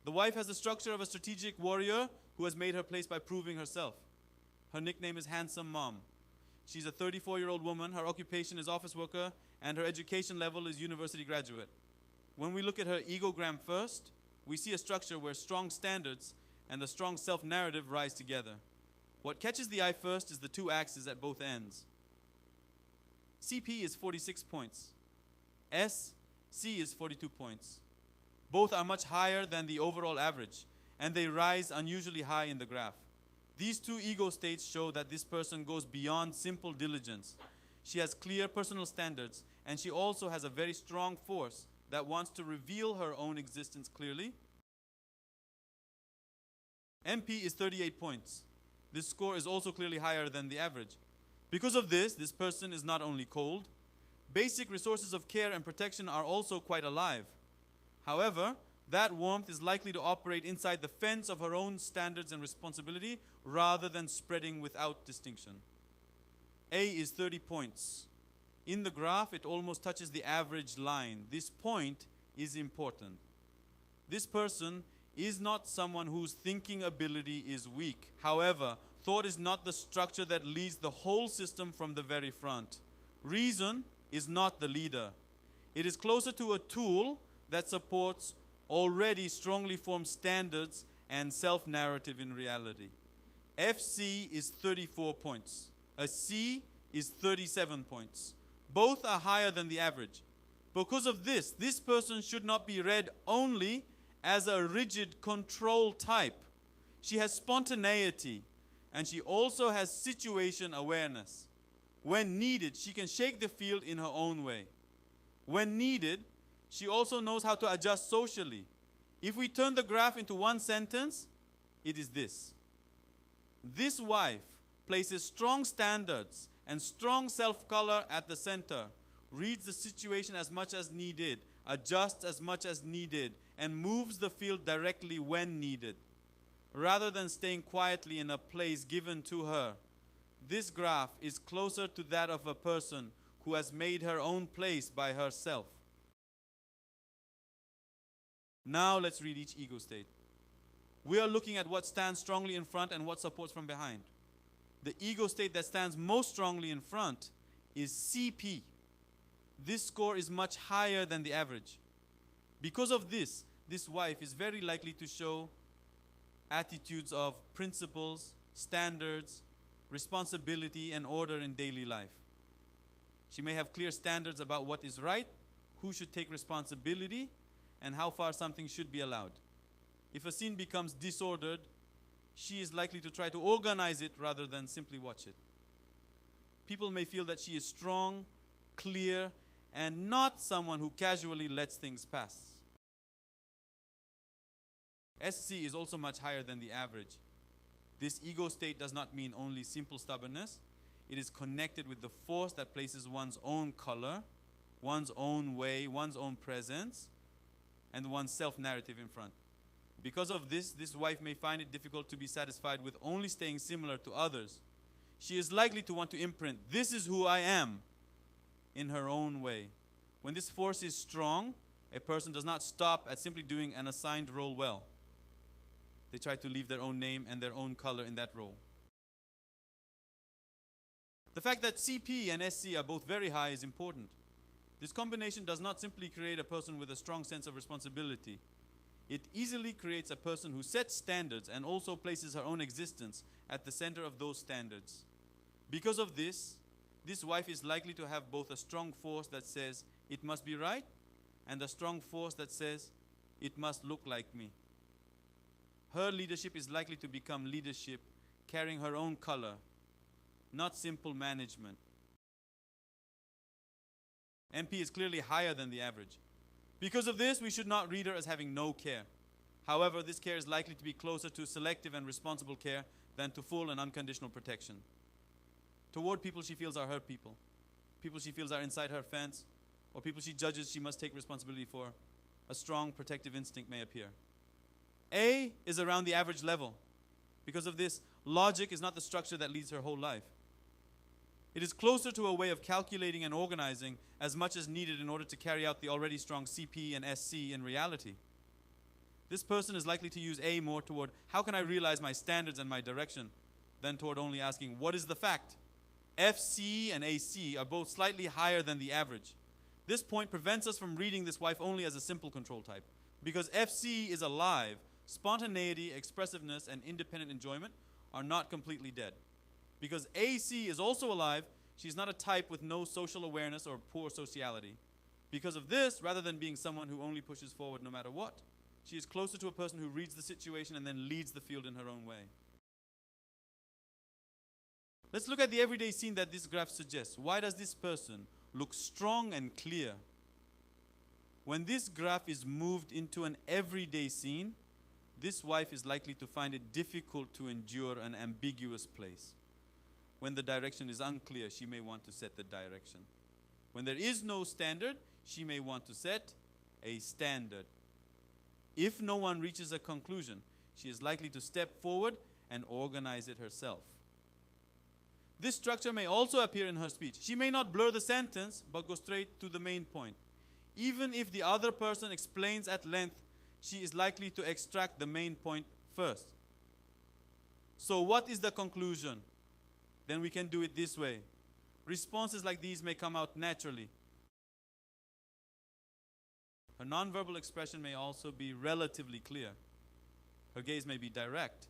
The wife has the structure of a strategic warrior who has made her place by proving herself. Her nickname is Handsome Mom. She's a 34-year-old woman. Her occupation is office worker, and her education level is university graduate. When we look at her egogram first, we see a structure where strong standards and the strong self-narrative rise together. What catches the eye first is the two axes at both ends. CP is 46 points. SC is 42 points. Both are much higher than the overall average, and they rise unusually high in the graph. These two ego states show that this person goes beyond simple diligence. She has clear personal standards, and she also has a very strong force that wants to reveal her own existence clearly. MP is 38 points. This score is also clearly higher than the average. Because of this person is not only cold, basic resources of care and protection are also quite alive. However, that warmth is likely to operate inside the fence of her own standards and responsibility rather than spreading without distinction. A is 30 points. In the graph, it almost touches the average line. This point is important. This person is not someone whose thinking ability is weak. However, thought is not the structure that leads the whole system from the very front. Reason is not the leader. It is closer to a tool that supports already strongly formed standards and self-narrative in reality. FC is 34 points. A C is 37 points. Both are higher than the average. Because of this person should not be read only as a rigid control type. She has spontaneity, and she also has situation awareness. When needed, she can shake the field in her own way. When needed, she also knows how to adjust socially. If we turn the graph into one sentence, it is this. This wife places strong standards and strong self-color at the center, reads the situation as much as needed, adjusts as much as needed, and moves the field directly when needed. Rather than staying quietly in a place given to her, this graph is closer to that of a person who has made her own place by herself. Now let's read each ego state. We are looking at what stands strongly in front and what supports from behind. The ego state that stands most strongly in front is CP. This score is much higher than the average. Because of this wife is very likely to show attitudes of principles, standards, responsibility, and order in daily life. She may have clear standards about what is right, who should take responsibility, and how far something should be allowed. If a scene becomes disordered, she is likely to try to organize it rather than simply watch it. People may feel that she is strong, clear, and not someone who casually lets things pass. SC is also much higher than the average. This ego state does not mean only simple stubbornness. It is connected with the force that places one's own color, one's own way, one's own presence, and one's self-narrative in front. Because of this wife may find it difficult to be satisfied with only staying similar to others. She is likely to want to imprint, "This is who I am," in her own way. When this force is strong, a person does not stop at simply doing an assigned role well. They try to leave their own name and their own color in that role. The fact that CP and SC are both very high is important. This combination does not simply create a person with a strong sense of responsibility. It easily creates a person who sets standards and also places her own existence at the center of those standards. Because of this wife is likely to have both a strong force that says, "It must be right," and a strong force that says, "It must look like me." Her leadership is likely to become leadership carrying her own color, not simple management. MP is clearly higher than the average. Because of this, we should not read her as having no care. However, this care is likely to be closer to selective and responsible care than to full and unconditional protection. Toward people she feels are her people she feels are inside her fence, or people she judges she must take responsibility for, a strong protective instinct may appear. A is around the average level. Because of this, logic is not the structure that leads her whole life. It is closer to a way of calculating and organizing as much as needed in order to carry out the already strong CP and SC in reality. This person is likely to use A more toward how can I realize my standards and my direction than toward only asking what is the fact. FC and AC are both slightly higher than the average. This point prevents us from reading this wife only as a simple control type. Because FC is alive, spontaneity, expressiveness, and independent enjoyment are not completely dead. Because AC is also alive, she's not a type with no social awareness or poor sociality. Because of this, rather than being someone who only pushes forward no matter what, she is closer to a person who reads the situation and then leads the field in her own way. Let's look at the everyday scene that this graph suggests. Why does this person look strong and clear? When this graph is moved into an everyday scene, this wife is likely to find it difficult to endure an ambiguous place. When the direction is unclear, she may want to set the direction. When there is no standard, she may want to set a standard. If no one reaches a conclusion, she is likely to step forward and organize it herself. This structure may also appear in her speech. She may not blur the sentence, but go straight to the main point. Even if the other person explains at length, she is likely to extract the main point first. So what is the conclusion? Then we can do it this way. Responses like these may come out naturally. Her nonverbal expression may also be relatively clear. Her gaze may be direct.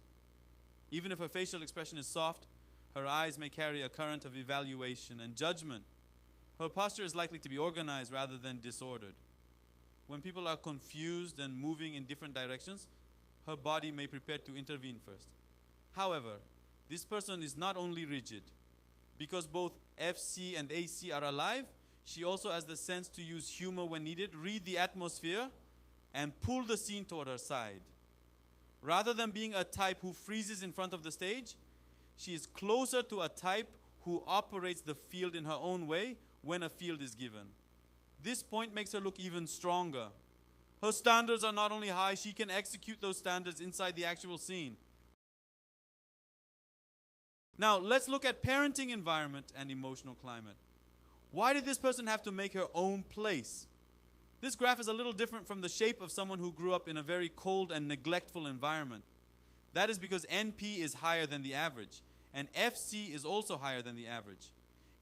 Even if her facial expression is soft, her eyes may carry a current of evaluation and judgment. Her posture is likely to be organized rather than disordered. When people are confused and moving in different directions, her body may prepare to intervene first. However, this person is not only rigid. Because both FC and AC are alive, she also has the sense to use humor when needed, read the atmosphere, and pull the scene toward her side. Rather than being a type who freezes in front of the stage, she is closer to a type who operates the field in her own way when a field is given. This point makes her look even stronger. Her standards are not only high, she can execute those standards inside the actual scene. Now, let's look at parenting environment and emotional climate. Why did this person have to make her own place? This graph is a little different from the shape of someone who grew up in a very cold and neglectful environment. That is because NP is higher than the average, and FC is also higher than the average.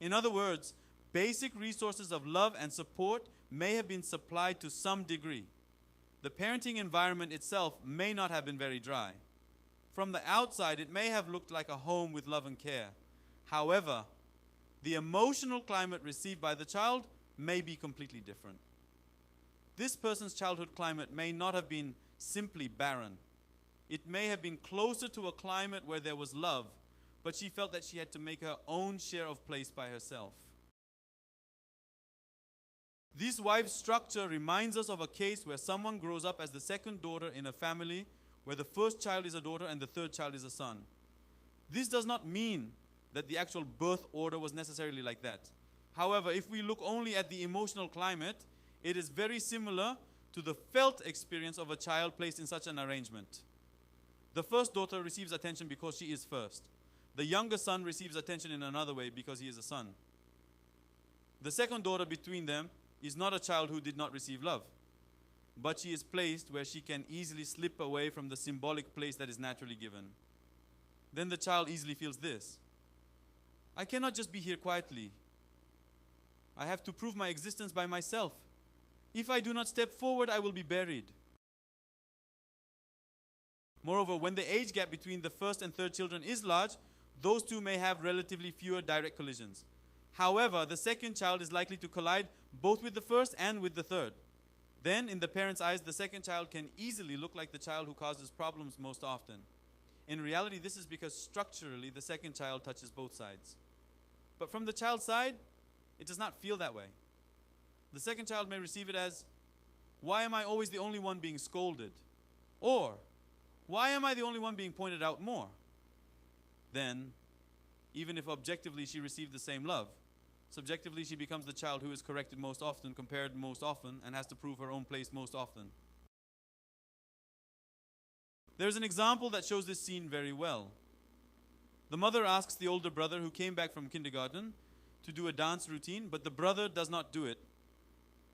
In other words, basic resources of love and support may have been supplied to some degree. The parenting environment itself may not have been very dry. From the outside, it may have looked like a home with love and care. However, the emotional climate received by the child may be completely different. This person's childhood climate may not have been simply barren. It may have been closer to a climate where there was love, but she felt that she had to make her own share of place by herself. This wife's structure reminds us of a case where someone grows up as the second daughter in a family where the first child is a daughter and the third child is a son. This does not mean that the actual birth order was necessarily like that. However, if we look only at the emotional climate, it is very similar to the felt experience of a child placed in such an arrangement. The first daughter receives attention because she is first. The younger son receives attention in another way because he is a son. The second daughter between them is not a child who did not receive love, but she is placed where she can easily slip away from the symbolic place that is naturally given. Then the child easily feels this: I cannot just be here quietly. I have to prove my existence by myself. If I do not step forward, I will be buried. Moreover, when the age gap between the first and third children is large, those two may have relatively fewer direct collisions. However, the second child is likely to collide both with the first and with the third. Then, in the parent's eyes, the second child can easily look like the child who causes problems most often. In reality, this is because structurally the second child touches both sides. But from the child's side, it does not feel that way. The second child may receive it as, why am I always the only one being scolded? Or, why am I the only one being pointed out more? Then, even if objectively she received the same love, subjectively she becomes the child who is corrected most often, compared most often, and has to prove her own place most often. There's an example that shows this scene very well. The mother asks the older brother who came back from kindergarten to do a dance routine, but the brother does not do it.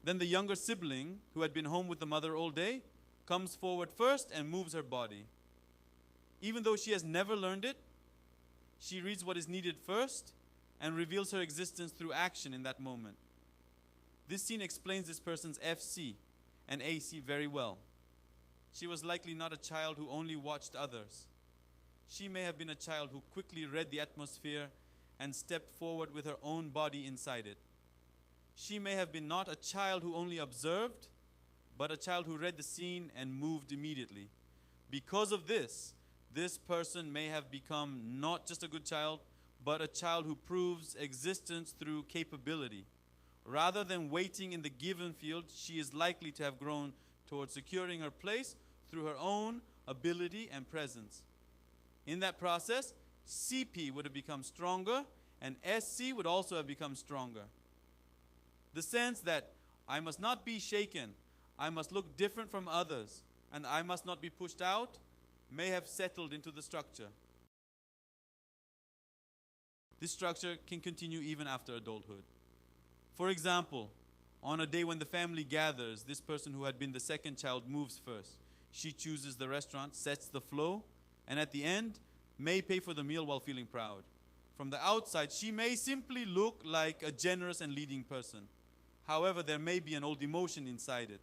Then the younger sibling, who had been home with the mother all day, comes forward first and moves her body. Even though she has never learned it, she reads what is needed first and reveals her existence through action in that moment. This scene explains this person's FC and AC very well. She was likely not a child who only watched others. She may have been a child who quickly read the atmosphere and stepped forward with her own body inside it. She may have been not a child who only observed, but a child who read the scene and moved immediately. Because of this person may have become not just a good child, but a child who proves existence through capability. Rather than waiting in the given field, she is likely to have grown towards securing her place through her own ability and presence. In that process, CP would have become stronger and SC would also have become stronger. The sense that I must not be shaken, I must look different from others, and I must not be pushed out may have settled into the structure. This structure can continue even after adulthood. For example, on a day when the family gathers, this person who had been the second child moves first. She chooses the restaurant, sets the flow, and at the end, may pay for the meal while feeling proud. From the outside, she may simply look like a generous and leading person. However, there may be an old emotion inside it.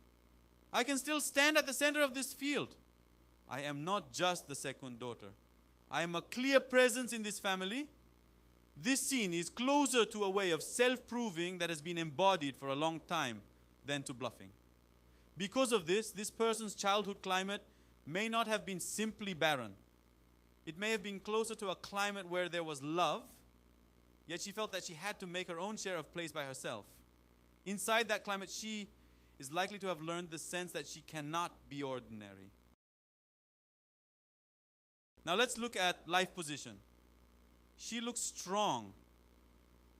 I can still stand at the center of this field. I am not just the second daughter. I am a clear presence in this family. This scene is closer to a way of self-proving that has been embodied for a long time than to bluffing. Because of this person's childhood climate may not have been simply barren. It may have been closer to a climate where there was love, yet she felt that she had to make her own share of place by herself. Inside that climate, she is likely to have learned the sense that she cannot be ordinary. Now let's look at life position. She looks strong,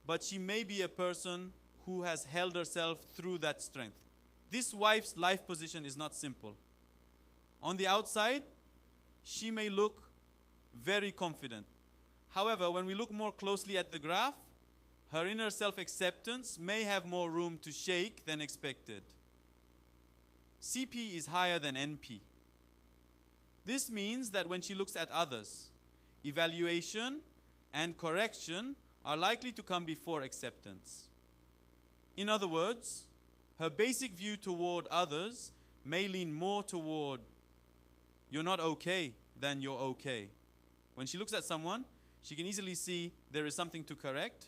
but she may be a person who has held herself through that strength. This wife's life position is not simple. On the outside, she may look very confident. However, when we look more closely at the graph, her inner self-acceptance may have more room to shake than expected. CP is higher than NP. This means that when she looks at others, evaluation and correction are likely to come before acceptance. In other words, her basic view toward others may lean more toward you're not okay than you're okay. When she looks at someone, she can easily see there is something to correct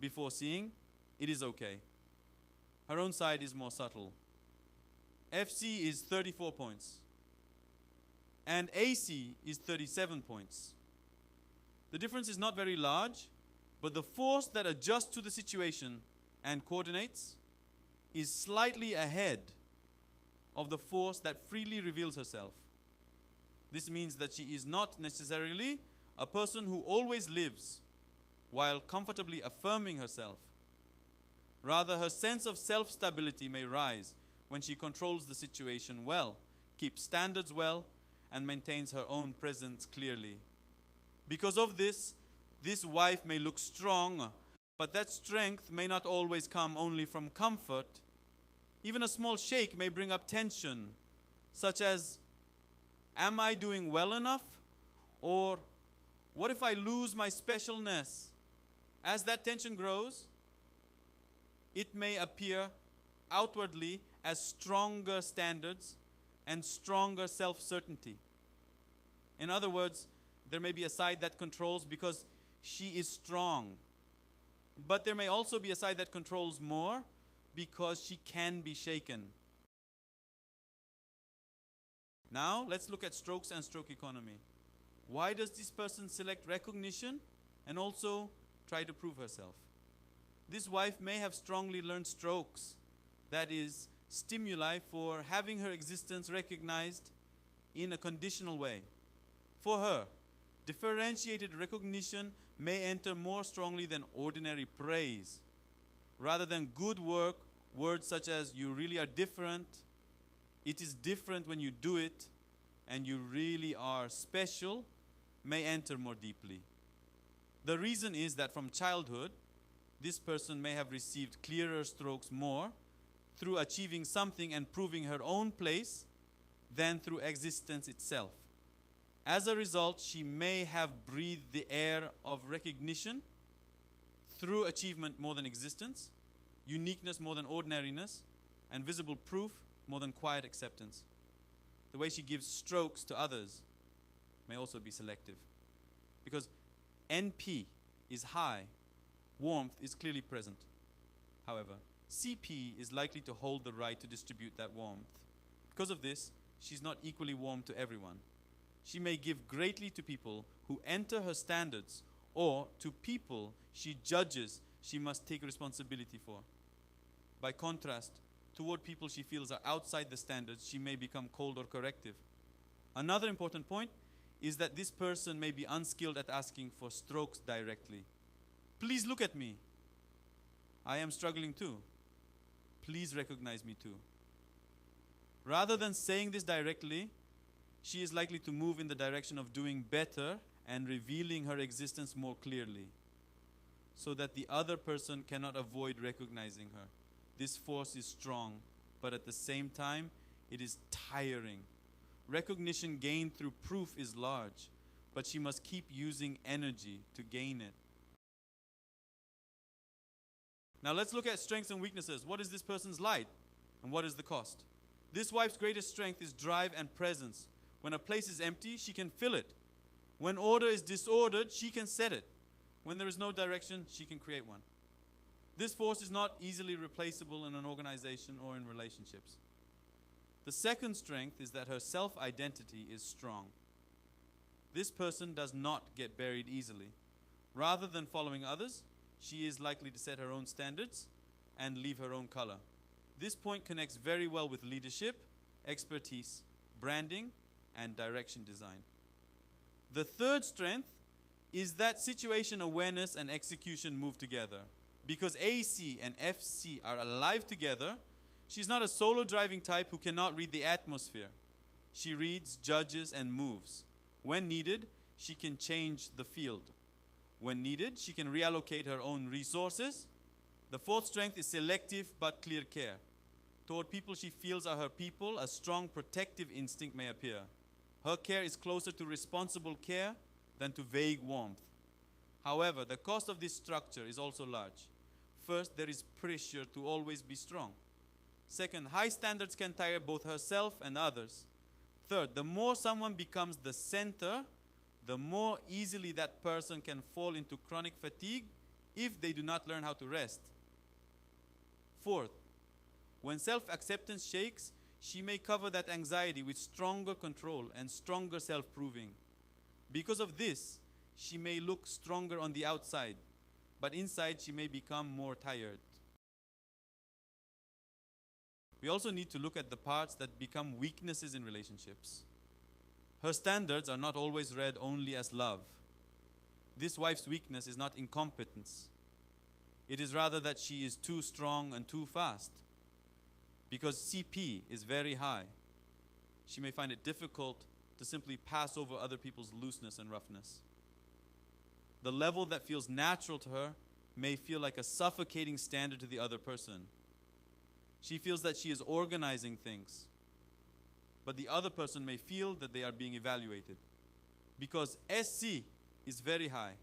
before seeing it is okay. Her own side is more subtle. FC is 34 points. And AC is 37 points. The difference is not very large, but the force that adjusts to the situation and coordinates is slightly ahead of the force that freely reveals herself. This means that she is not necessarily a person who always lives while comfortably affirming herself. Rather, her sense of self-stability may rise when she controls the situation well, keeps standards well, and maintains her own presence clearly. Because of this wife may look strong, but that strength may not always come only from comfort. Even a small shake may bring up tension, such as, am I doing well enough? Or, what if I lose my specialness? As that tension grows, it may appear outwardly as stronger standards and stronger self-certainty. In other words, there may be a side that controls because she is strong. But there may also be a side that controls more because she can be shaken. Now, let's look at strokes and stroke economy. Why does this person select recognition and also try to prove herself? This wife may have strongly learned strokes, that is, stimuli for having her existence recognized in a conditional way. For her, differentiated recognition may enter more strongly than ordinary praise. Rather than good work, words such as you really are different, it is different when you do it, and you really are special may enter more deeply. The reason is that from childhood, this person may have received clearer strokes more through achieving something and proving her own place than through existence itself. As a result, she may have breathed the air of recognition through achievement more than existence, uniqueness more than ordinariness, and visible proof more than quiet acceptance. The way she gives strokes to others may also be selective. Because NP is high, warmth is clearly present. However, CP is likely to hold the right to distribute that warmth. Because of this, she's not equally warm to everyone. She may give greatly to people who enter her standards, or to people she judges she must take responsibility for. By contrast, toward people she feels are outside the standards, she may become cold or corrective. Another important point is that this person may be unskilled at asking for strokes directly. Please look at me. I am struggling too. Please recognize me too. Rather than saying this directly, she is likely to move in the direction of doing better and revealing her existence more clearly, so that the other person cannot avoid recognizing her. This force is strong, but at the same time, it is tiring. Recognition gained through proof is large, but she must keep using energy to gain it. Now let's look at strengths and weaknesses. What is this person's light, and what is the cost? This wife's greatest strength is drive and presence. When a place is empty, she can fill it. When order is disordered, she can set it. When there is no direction, she can create one. This force is not easily replaceable in an organization or in relationships. The second strength is that her self-identity is strong. This person does not get buried easily. Rather than following others, she is likely to set her own standards and leave her own color. This point connects very well with leadership, expertise, branding, and direction design. The third strength is that situation awareness and execution move together. Because AC and FC are alive together, she's not a solo driving type who cannot read the atmosphere. She reads, judges, and moves. When needed, she can change the field. When needed, she can reallocate her own resources. The fourth strength is selective but clear care. Toward people she feels are her people, a strong protective instinct may appear. Her care is closer to responsible care than to vague warmth. However, the cost of this structure is also large. First, there is pressure to always be strong. Second, high standards can tire both herself and others. Third, the more someone becomes the center, the more easily that person can fall into chronic fatigue if they do not learn how to rest. Fourth, when self-acceptance shakes, she may cover that anxiety with stronger control and stronger self-proving. Because of this, she may look stronger on the outside, but inside she may become more tired. We also need to look at the parts that become weaknesses in relationships. Her standards are not always read only as love. This wife's weakness is not incompetence. It is rather that she is too strong and too fast. Because CP is very high, she may find it difficult to simply pass over other people's looseness and roughness. The level that feels natural to her may feel like a suffocating standard to the other person. She feels that she is organizing things, but the other person may feel that they are being evaluated. Because SC is very high,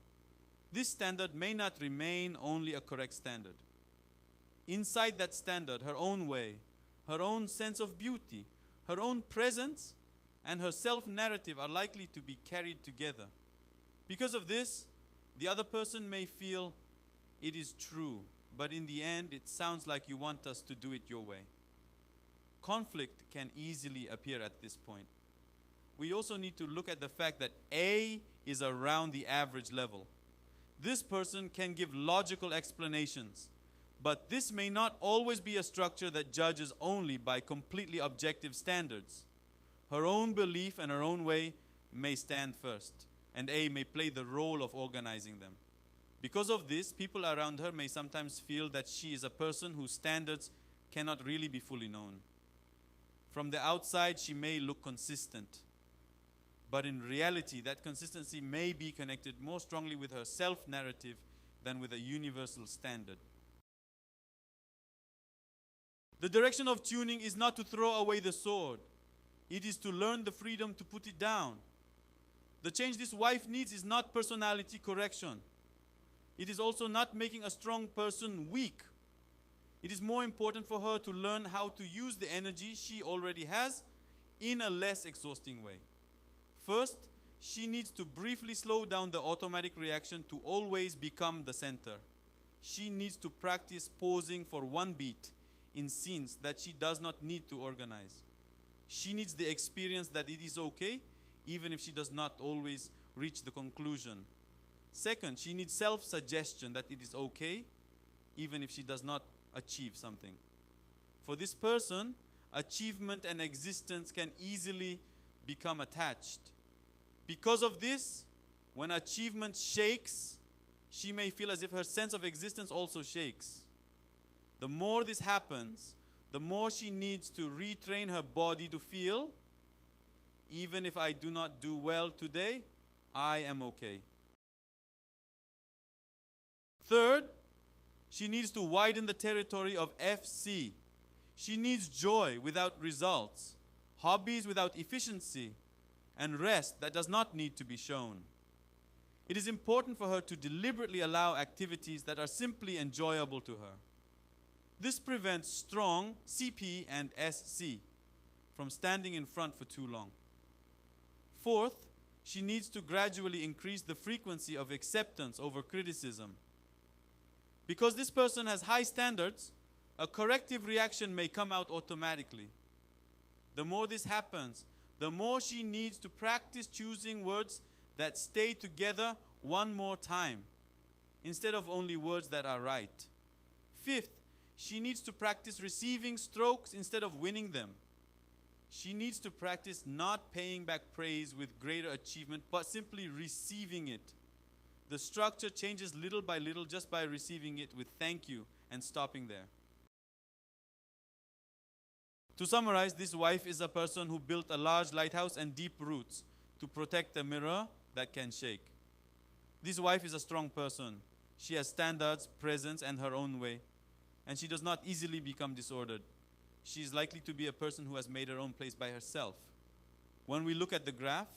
this standard may not remain only a correct standard. Inside that standard, her own way, her own sense of beauty, her own presence, and her self-narrative are likely to be carried together. Because of this, the other person may feel it is true, but in the end, it sounds like you want us to do it your way. Conflict can easily appear at this point. We also need to look at the fact that A is around the average level. This person can give logical explanations, but this may not always be a structure that judges only by completely objective standards. Her own belief and her own way may stand first, and A may play the role of organizing them. Because of this, people around her may sometimes feel that she is a person whose standards cannot really be fully known. From the outside, she may look consistent, but in reality, that consistency may be connected more strongly with her self-narrative than with a universal standard. The direction of tuning is not to throw away the sword. It is to learn the freedom to put it down. The change this wife needs is not personality correction. It is also not making a strong person weak. It is more important for her to learn how to use the energy she already has in a less exhausting way. First, she needs to briefly slow down the automatic reaction to always become the center. She needs to practice pausing for one beat in scenes that she does not need to organize. She needs the experience that it is okay, even if she does not always reach the conclusion. Second, she needs self-suggestion that it is okay, even if she does not achieve something. For this person, achievement and existence can easily become attached. Because of this, when achievement shakes, she may feel as if her sense of existence also shakes. The more this happens, the more she needs to retrain her body to feel, even if I do not do well today, I am okay. Third, she needs to widen the territory of FC. She needs joy without results, hobbies without efficiency, and rest that does not need to be shown. It is important for her to deliberately allow activities that are simply enjoyable to her. This prevents strong CP and SC from standing in front for too long. Fourth, she needs to gradually increase the frequency of acceptance over criticism. Because this person has high standards, a corrective reaction may come out automatically. The more this happens, the more she needs to practice choosing words that stay together one more time, instead of only words that are right. Fifth, she needs to practice receiving strokes instead of winning them. She needs to practice not paying back praise with greater achievement, but simply receiving it. The structure changes little by little just by receiving it with thank you and stopping there. To summarize, this wife is a person who built a large lighthouse and deep roots to protect a mirror that can shake. This wife is a strong person. She has standards, presence, and her own way. And she does not easily become disordered. She is likely to be a person who has made her own place by herself. When we look at the graph,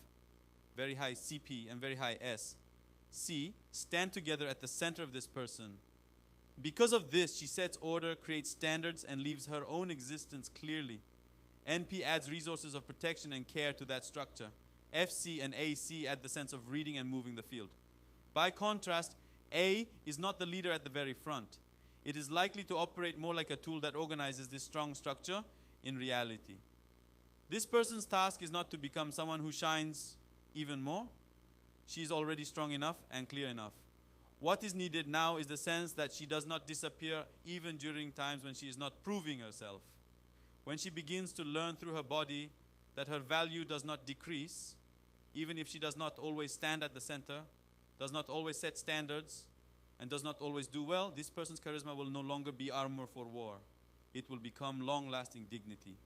very high CP and very high SC stand together at the center of this person. Because of this, she sets order, creates standards, and leaves her own existence clearly. NP adds resources of protection and care to that structure. FC and AC add the sense of reading and moving the field. By contrast, A is not the leader at the very front. It is likely to operate more like a tool that organizes this strong structure in reality. This person's task is not to become someone who shines even more. She is already strong enough and clear enough. What is needed now is the sense that she does not disappear even during times when she is not proving herself. When she begins to learn through her body that her value does not decrease, even if she does not always stand at the center, does not always set standards, and does not always do well, this person's charisma will no longer be armor for war. It will become long-lasting dignity.